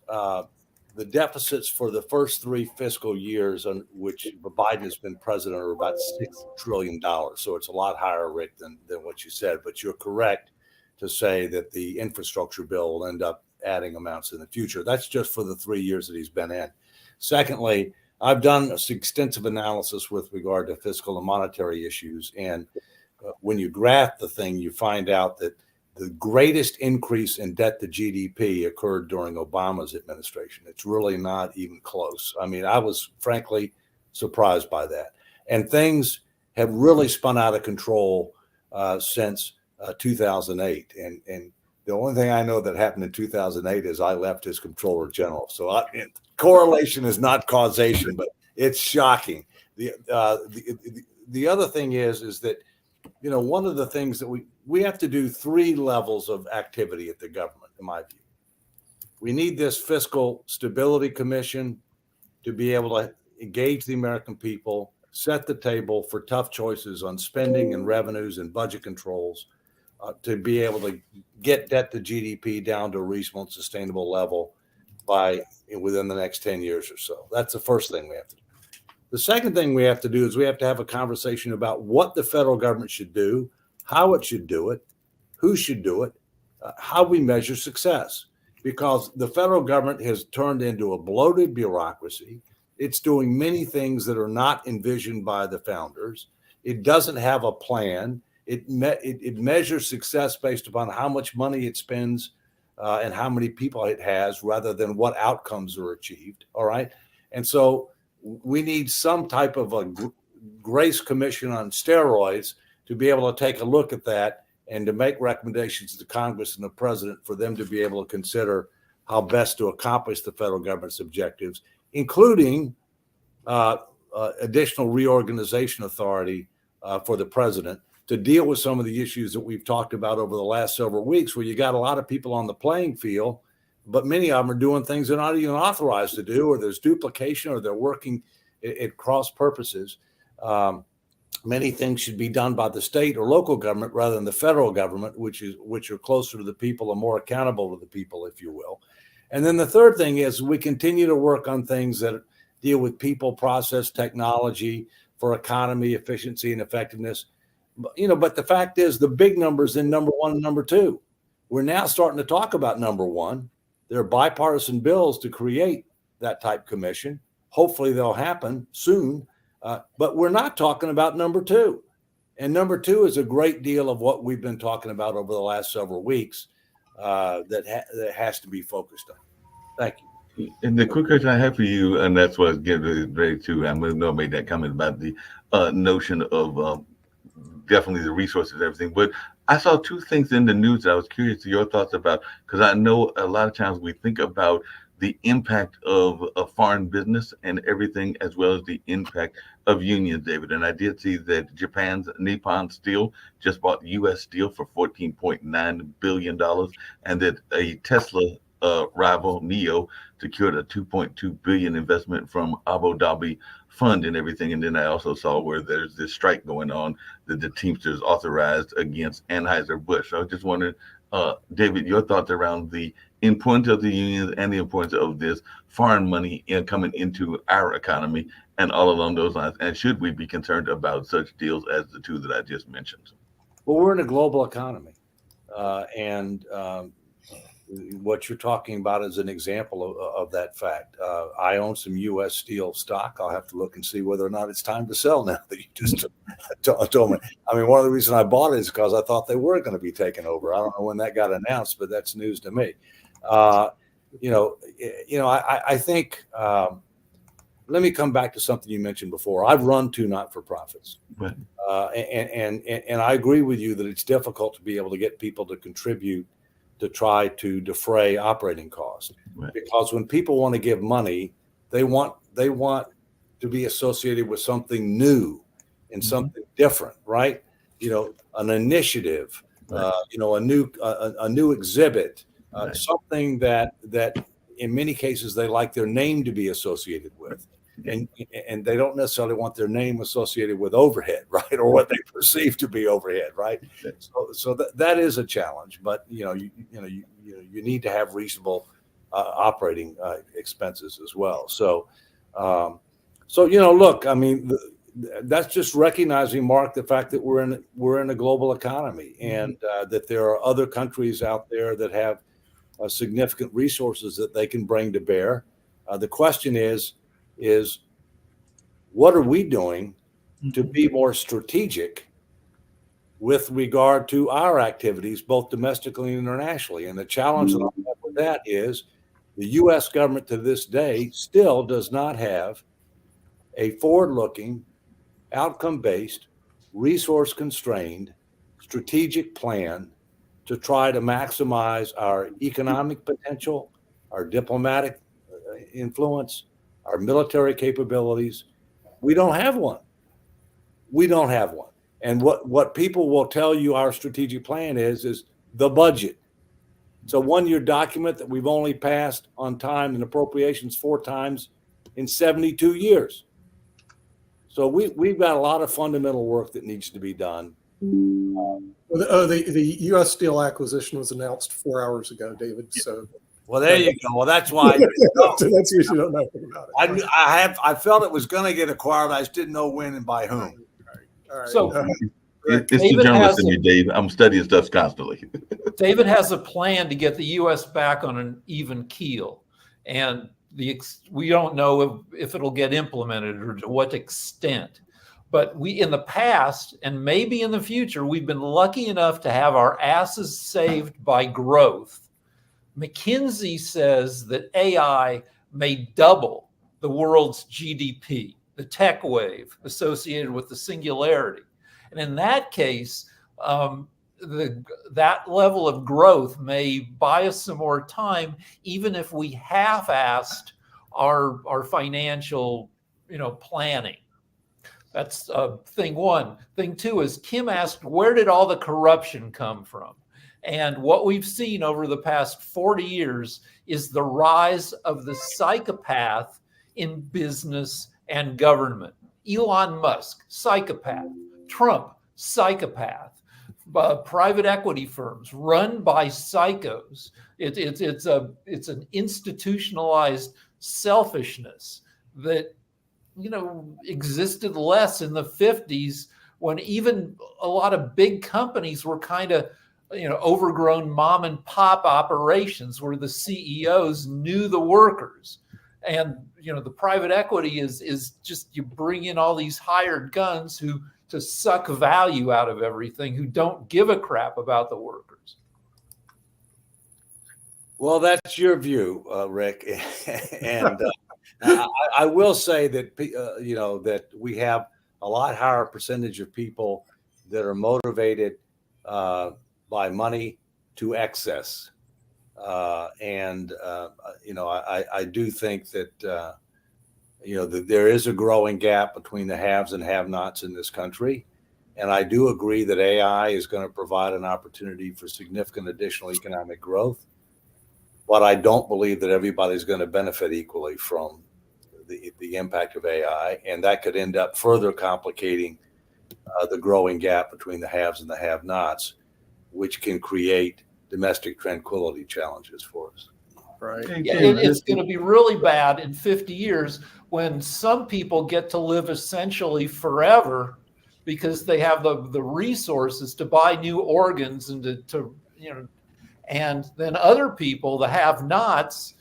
the deficits for the first 3 fiscal years on which Biden has been president are about $6 trillion. So it's a lot higher, Rick, than what you said. But you're correct to say that the infrastructure bill will end up adding amounts in the future. That's just for the 3 years that he's been in. Secondly, I've done extensive analysis with regard to fiscal and monetary issues. And when you graph the thing, you find out that the greatest increase in debt to GDP occurred during Obama's administration. It's really not even close. I mean, I was frankly surprised by that. And things have really spun out of control since 2008. And the only thing I know that happened in 2008 is I left as Comptroller General. So correlation is not causation, but it's shocking. The other thing is that, you know, one of the things that we have to do 3 levels of activity at the government, in my view. We need this fiscal stability commission to be able to engage the American people, set the table for tough choices on spending and revenues and budget controls, to be able to get debt to GDP down to a reasonable and sustainable level within the next 10 years or so. That's the first thing we have to do. The second thing we have to do is we have to have a conversation about what the federal government should do, how it should do it, who should do it, how we measure success. Because the federal government has turned into a bloated bureaucracy. It's doing many things that are not envisioned by the founders. It doesn't have a plan. It measures success based upon how much money it spends and how many people it has, rather than what outcomes are achieved. All right. And so we need some type of a grace commission on steroids to be able to take a look at that and to make recommendations to Congress and the president for them to be able to consider how best to accomplish the federal government's objectives, including additional reorganization authority for the president to deal with some of the issues that we've talked about over the last several weeks, where you got a lot of people on the playing field, but many of them are doing things they're not even authorized to do, or there's duplication, or they're working at cross purposes. Many things should be done by the state or local government rather than the federal government, which are closer to the people and more accountable to the people, if you will. And then the third thing is we continue to work on things that deal with people, process, technology for economy, efficiency, and effectiveness. But the fact is, the big numbers in number 1 and number 2. We're now starting to talk about number 1. There are bipartisan bills to create that type commission. Hopefully they'll happen soon. But we're not talking about number 2. And number 2 is a great deal of what we've been talking about over the last several weeks that has to be focused on. Thank you. And the quick question I have for you, and that's what I was getting ready to, I know I made that comment about the notion of definitely the resources and everything. But I saw 2 things in the news that I was curious to your thoughts about, because I know a lot of times we think about the impact of a foreign business and everything, as well as the impact of unions, David. And I did see that Japan's Nippon Steel just bought U.S. Steel for $14.9 billion, and that a Tesla rival, NIO, secured a $2.2 billion investment from Abu Dhabi fund and everything. And then I also saw where there's this strike going on that the Teamsters authorized against Anheuser-Busch. So I was just wondering, David, your thoughts around the importance of the unions and the importance of this foreign money coming into our economy and all along those lines. And should we be concerned about such deals as the 2 that I just mentioned? Well, we're in a global economy. And what you're talking about is an example of that fact. I own some U.S. Steel stock. I'll have to look and see whether or not it's time to sell now that you just told me. I mean, one of the reasons I bought it is because I thought they were going to be taken over. I don't know when that got announced, but that's news to me. I think, let me come back to something you mentioned before. I've run 2 not-for-profits. Right. And I agree with you that it's difficult to be able to get people to contribute to try to defray operating costs. Right. Because when people want to give money, they want to be associated with something new and something different, right? You know, an initiative, Right. you know, a new exhibit, Right. something that in many cases they like their name to be associated with. And they don't necessarily want their name associated with overhead, right, or what they perceive to be overhead, right? So that is a challenge, but you need to have reasonable operating expenses as well. So look, I mean, that's just recognizing, Mark, the fact that we're in a global economy, and that there are other countries out there that have significant resources that they can bring to bear. The question is what are we doing to be more strategic with regard to our activities, both domestically and internationally? And the challenge that I have with that is the U.S. government to this day still does not have a forward-looking, outcome-based, resource-constrained, strategic plan to try to maximize our economic potential, our diplomatic influence, our military capabilities. We don't have one. We don't have one. And what people will tell you our strategic plan is the budget. It's a one-year document that we've only passed on time and appropriations 4 times in 72 years. So we've got a lot of fundamental work that needs to be done. The U.S. Steel acquisition was announced 4 hours ago, David. So, well, there you go. Well, that's why that's usually don't know anything about it. I felt it was going to get acquired. I just didn't know when and by whom. All right. So It's the journalist in me, Dave. I'm studying stuff constantly. David has a plan to get the U.S. back on an even keel, and we don't know if it'll get implemented or to what extent. But we, in the past, and maybe in the future, we've been lucky enough to have our asses saved by growth. McKinsey says that AI may double the world's GDP, the tech wave associated with the singularity. And in that case, that level of growth may buy us some more time, even if we half-assed our financial, planning. That's thing one. Thing two is Kim asked, where did all the corruption come from? And what we've seen over the past 40 years is the rise of the psychopath in business and government. Elon Musk, psychopath. Trump, psychopath. Private equity firms run by psychos. It's an institutionalized selfishness that existed less in the 50s, when even a lot of big companies were kind of overgrown mom and pop operations where the CEOs knew the workers. And the private equity is just, you bring in all these hired guns to suck value out of everything, who don't give a crap about the workers. Well, that's your view, Rick. And I will say that that we have a lot higher percentage of people that are motivated by money to excess, and I do think that that there is a growing gap between the haves and have-nots in this country, and I do agree that AI is going to provide an opportunity for significant additional economic growth. But I don't believe that everybody's going to benefit equally from the impact of AI, and that could end up further complicating the growing gap between the haves and the have-nots, which can create domestic tranquility challenges for us. Right. Yeah, it's going to be really bad in 50 years when some people get to live essentially forever because they have the resources to buy new organs and to and then other people, the have-nots,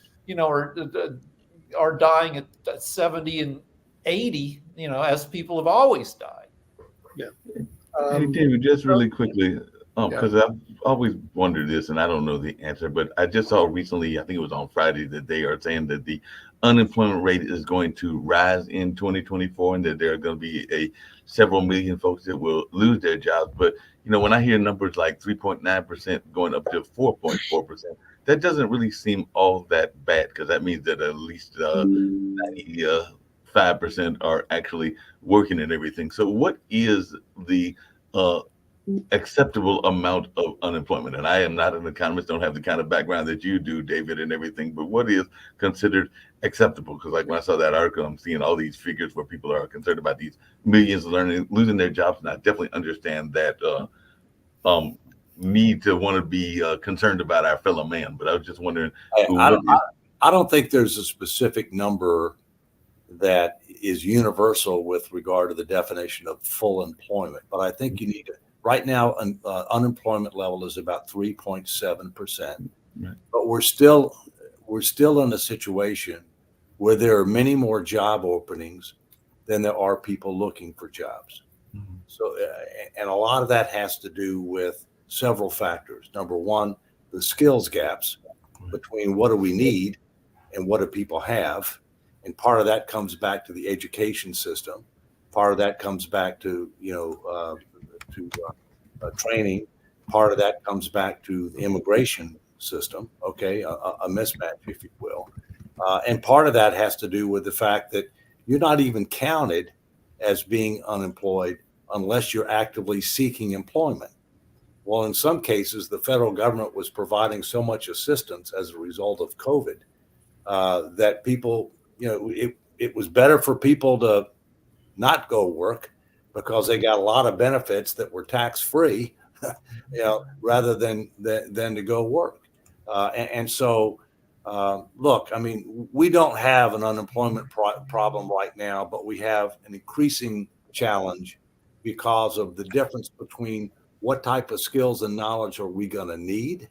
are dying at 70 and 80, as people have always died. Yeah. Hey, David, just really quickly, because I've always wondered this, and I don't know the answer, but I just saw recently, I think it was on Friday, that they are saying that the unemployment rate is going to rise in 2024, and that there are going to be several million folks that will lose their jobs. But when I hear numbers like 3.9% going up to 4.4%, that doesn't really seem all that bad, because that means that at least 95% are actually working and everything. So what is the acceptable amount of unemployment? And I am not an economist, don't have the kind of background that you do, David, and everything, but what is considered acceptable? Because like when I saw that article, I'm seeing all these figures where people are concerned about these millions losing their jobs, and I definitely understand that need to want to be concerned about our fellow man. But I was just wondering, I don't think there's a specific number that is universal with regard to the definition of full employment, but I think you need to. Right now, unemployment level is about 3.7%, right. But we're still in a situation where there are many more job openings than there are people looking for jobs. Mm-hmm. So, and a lot of that has to do with several factors. Number one, the skills gaps between what do we need and what do people have, and part of that comes back to the education system. Part of that comes back to training. Part of that comes back to the immigration system, okay, a mismatch, if you will. And part of that has to do with the fact that you're not even counted as being unemployed unless you're actively seeking employment. Well, in some cases, the federal government was providing so much assistance as a result of COVID that people, it was better for people to not go work because they got a lot of benefits that were tax-free, rather than to go work. So, look, I mean, we don't have an unemployment problem right now, but we have an increasing challenge because of the difference between what type of skills and knowledge are we going to need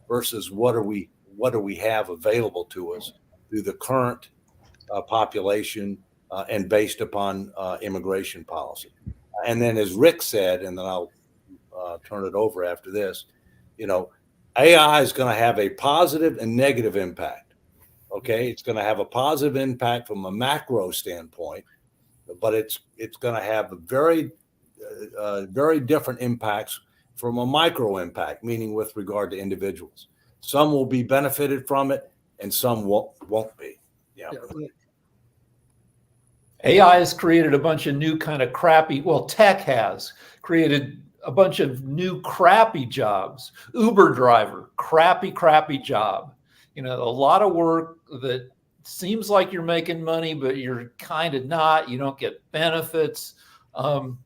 versus what do we have available to us through the current population and based upon immigration policy. And then, as Rick said, and then I'll turn it over after this, AI is going to have a positive and negative impact. Okay, it's going to have a positive impact from a macro standpoint, but it's going to have a very different impacts from a micro impact, meaning with regard to individuals. Some will be benefited from it, and some won't be. Yeah. AI has created a bunch of new kind of crappy, tech has created a bunch of new crappy jobs. Uber driver, crappy job. A lot of work that seems like you're making money, but you're kind of not. You don't get benefits.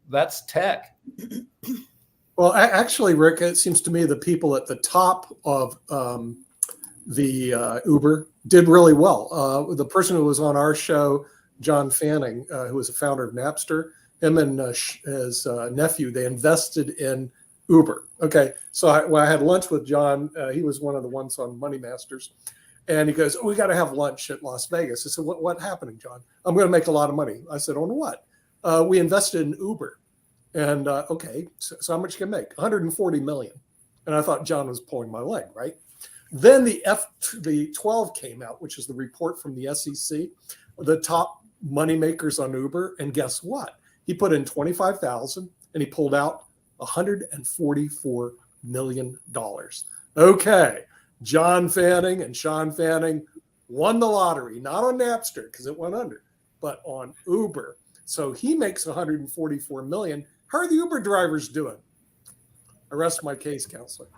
That's tech. Well, actually, Rick, it seems to me the people at the top of the Uber did really well. The person who was on our show, John Fanning, who was a founder of Napster, him and his nephew, they invested in Uber. Okay, so when I had lunch with John, he was one of the ones on Money Masters, and he goes, we got to have lunch at Las Vegas. I said, what happening, John? I'm going to make a lot of money. I said, on what? We invested in Uber. And okay, so how much can you make? 140 million. And I thought John was pulling my leg, right? Then the 12 came out, which is the report from the SEC, the top money makers on Uber. And guess what? He put in 25,000 and he pulled out $144 million. Okay, John Fanning and Sean Fanning won the lottery, not on Napster because it went under, but on Uber. So he makes 144 million. How are the Uber drivers doing? I rest my case, counselor.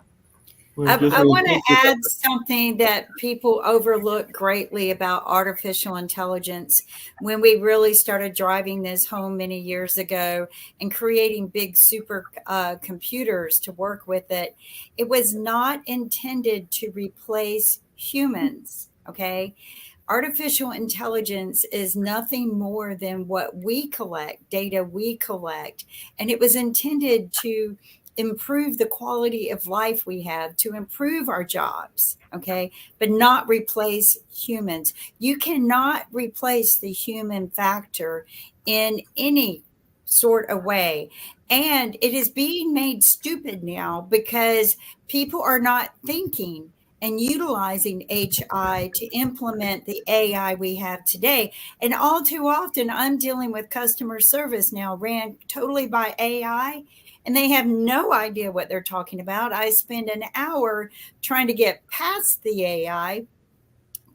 I want to add something that people overlook greatly about artificial intelligence. When we really started driving this home many years ago and creating big super computers to work with it, it was not intended to replace humans, okay? Artificial intelligence is nothing more than what we collect, data we collect, and it was intended to improve the quality of life we have, to improve our jobs, okay, but not replace humans. You cannot replace the human factor in any sort of way. And it is being made stupid now because people are not thinking and utilizing HI to implement the AI we have today. And all too often, I'm dealing with customer service now ran totally by AI, and they have no idea what they're talking about. I spend an hour trying to get past the AI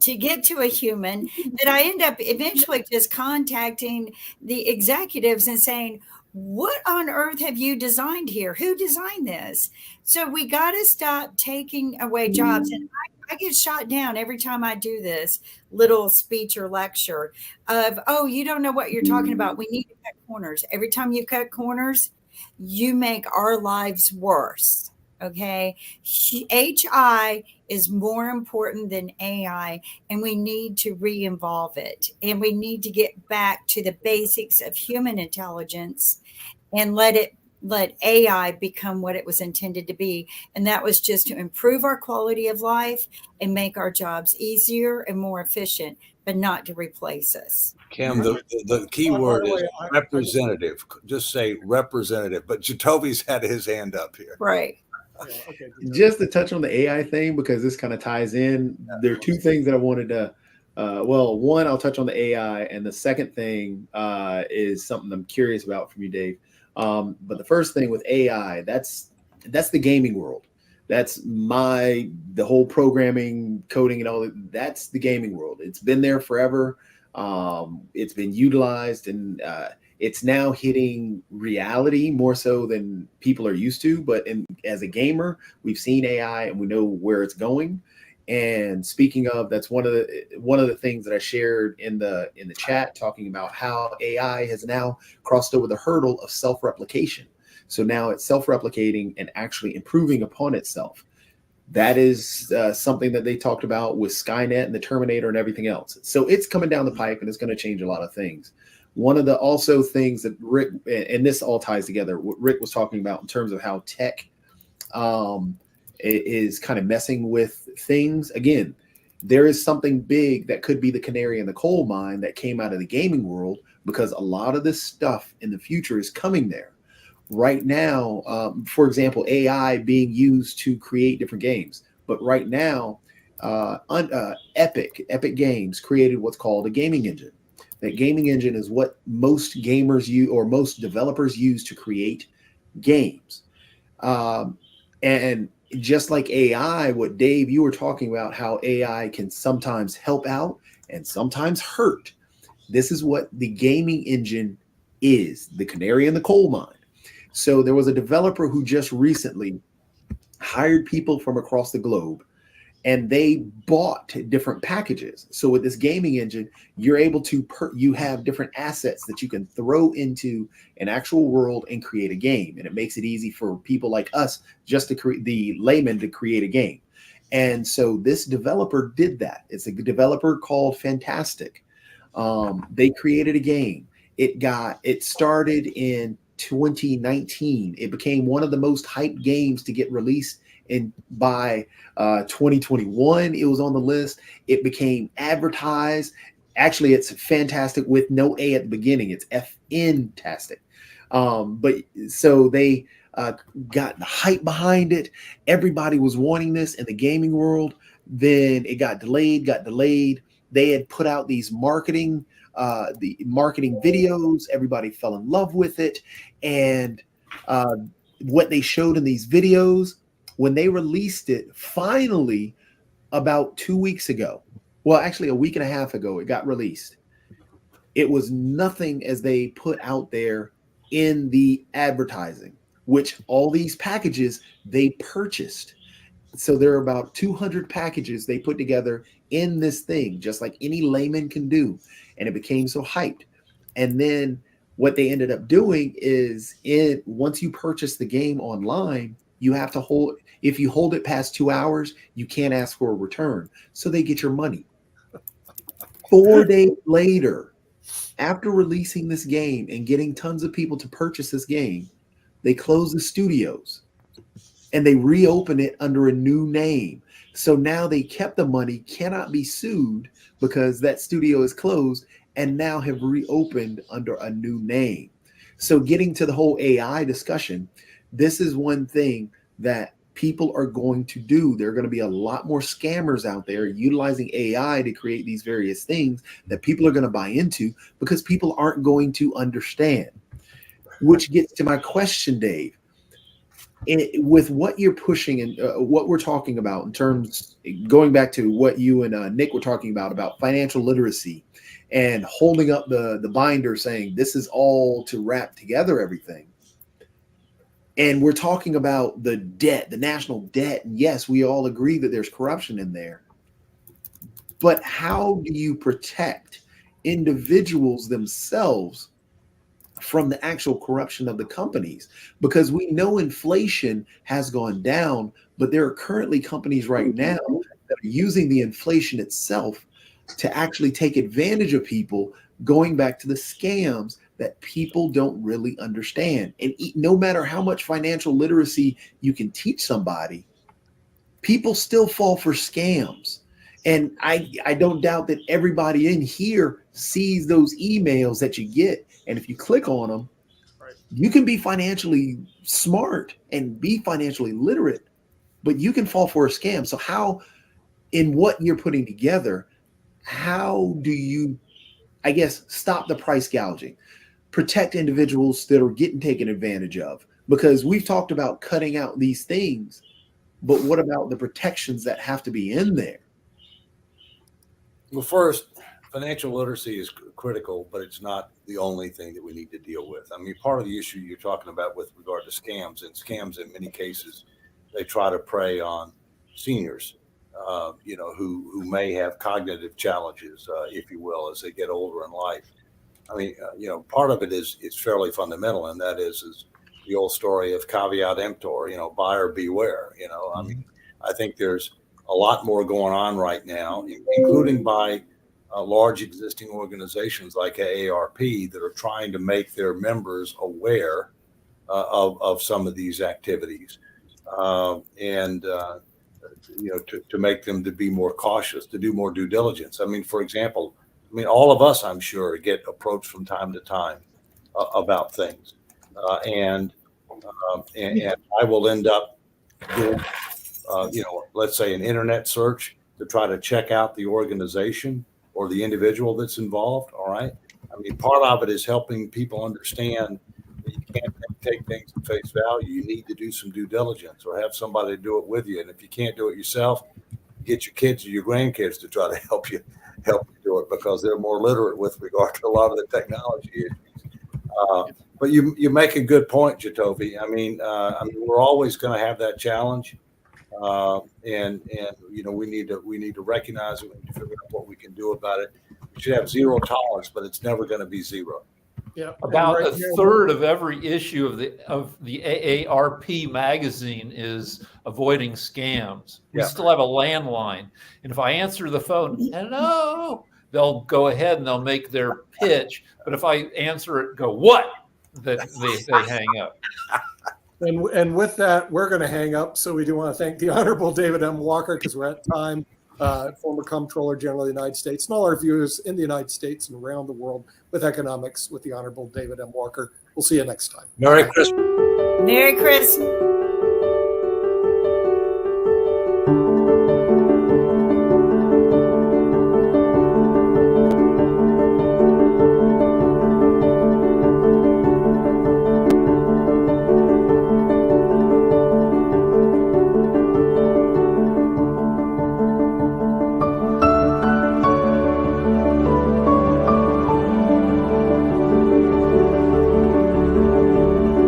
to get to a human, that I end up eventually just contacting the executives and saying, what on earth have you designed here? Who designed this? So we got to stop taking away jobs. And I get shot down every time I do this little speech or lecture of, oh, you don't know what you're talking about. We need to cut corners. Every time you cut corners, you make our lives worse. Okay. HI is more important than AI, and we need to re-involve it. And we need to get back to the basics of human intelligence and let AI become what it was intended to be. And that was just to improve our quality of life and make our jobs easier and more efficient, but not to replace us. Kim, the key word is representative. Just say representative. But Jacoby's had his hand up here. Right. Okay. Just to touch on the AI thing, because this kind of ties in, there are two things that I wanted to, one, I'll touch on the AI, and the second thing is something I'm curious about from you, Dave. But the first thing with AI, that's the gaming world. That's the whole programming, coding, and all that. That's the gaming world. It's been there forever. It's been utilized, and it's now hitting reality more so than people are used to. But as a gamer, we've seen AI and we know where it's going. And speaking of, that's one of the things that I shared in the chat, talking about how AI has now crossed over the hurdle of self-replication. So now it's self-replicating and actually improving upon itself. That is something that they talked about with Skynet and the Terminator and everything else. So it's coming down the pipe, and it's going to change a lot of things. One of the also things that Rick, and this all ties together, what Rick was talking about in terms of how tech is kind of messing with things. Again, there is something big that could be the canary in the coal mine that came out of the gaming world, because a lot of this stuff in the future is coming there. Right now, for example, AI being used to create different games. But right now, Epic Games created what's called a gaming engine. That gaming engine is what most gamers use, or most developers use, to create games. And just like AI, what Dave, you were talking about, how AI can sometimes help out and sometimes hurt. This is what the gaming engine is, the canary in the coal mine. So there was a developer who just recently hired people from across the globe, and they bought different packages. So with this gaming engine, you're able to you have different assets that you can throw into an actual world and create a game. And it makes it easy for people like us, just to create, the layman, to create a game. And so this developer did that. It's a developer called Fantastic. They created a game. It started in 2019. It became one of the most hyped games to get released by 2021. It was on the list. It became advertised. Actually, it's Fantastic with no A at the beginning. It's FN-tastic. But so they got the hype behind it. Everybody was wanting this in the gaming world. Then it got delayed. They had put out these marketing videos. Everybody fell in love with it. And what they showed in these videos, when they released it, finally, about 2 weeks ago, well, actually a week and a half ago, it got released. It was nothing as they put out there in the advertising, which all these packages they purchased. So there are about 200 packages they put together in this thing, just like any layman can do. And it became so hyped. And then what they ended up doing is, once you purchase the game online, you have to hold, if you hold it past 2 hours, you can't ask for a return. So they get your money. 4 days later, after releasing this game and getting tons of people to purchase this game, they close the studios and they reopen it under a new name. So now they kept the money, cannot be sued because that studio is closed, and now have reopened under a new name. So getting to the whole AI discussion, this is one thing that people are going to do. There are going to be a lot more scammers out there utilizing AI to create these various things that people are going to buy into because people aren't going to understand. Which gets to my question, Dave. With what you're pushing and what we're talking about in terms, going back to what you and Nick were talking about financial literacy and holding up the binder saying this is all to wrap together everything. And we're talking about the debt, the national debt. And yes, we all agree that there's corruption in there. But how do you protect individuals themselves from the actual corruption of the companies? Because we know inflation has gone down, but there are currently companies right now that are using the inflation itself to actually take advantage of people, going back to the scams that people don't really understand. And no matter how much financial literacy you can teach somebody, people still fall for scams. And I don't doubt that everybody in here sees those emails that you get. And if you click on them, you can be financially smart and be financially literate, but you can fall for a scam. So how, in what you're putting together, how do you, I guess, stop the price gouging, protect individuals that are getting taken advantage of? Because we've talked about cutting out these things, but what about the protections that have to be in there? Well, first, financial literacy is critical, but it's not the only thing that we need to deal with. I mean, part of the issue you're talking about with regard to scams, and scams in many cases, they try to prey on seniors, who may have cognitive challenges, if you will, as they get older in life. I mean, part of it is fairly fundamental, and that is the old story of caveat emptor, buyer beware. I mean, I think there's a lot more going on right now, including by large existing organizations like AARP that are trying to make their members aware of some of these activities, to make them to be more cautious, to do more due diligence. I mean, for example, all of us, I'm sure, get approached from time to time about things, and I will end up doing, let's say, an internet search to try to check out the organization or the individual that's involved. All right. I mean, part of it is helping people understand that you can't take things at face value. You need to do some due diligence or have somebody do it with you. And if you can't do it yourself, get your kids or your grandkids to try to help you do it, because they're more literate with regard to a lot of the technology issues. But you make a good point, Jacoby. I mean, we're always going to have that challenge. And we need to recognize it. We need to figure out what we can do about it. We should have zero tolerance, but it's never going to be zero. Yeah, about a third of every issue of the AARP magazine is avoiding scams. We still have a landline, and if I answer the phone, hello, they'll go ahead and they'll make their pitch. But if I answer it, go what? That they hang up. And with that, we're going to hang up. So we do want to thank the Honorable David M. Walker, because we're at time, former Comptroller General of the United States, and all our viewers in the United States and around the world with economics with the Honorable David M. Walker. We'll see you next time. Merry Christmas. Merry Christmas.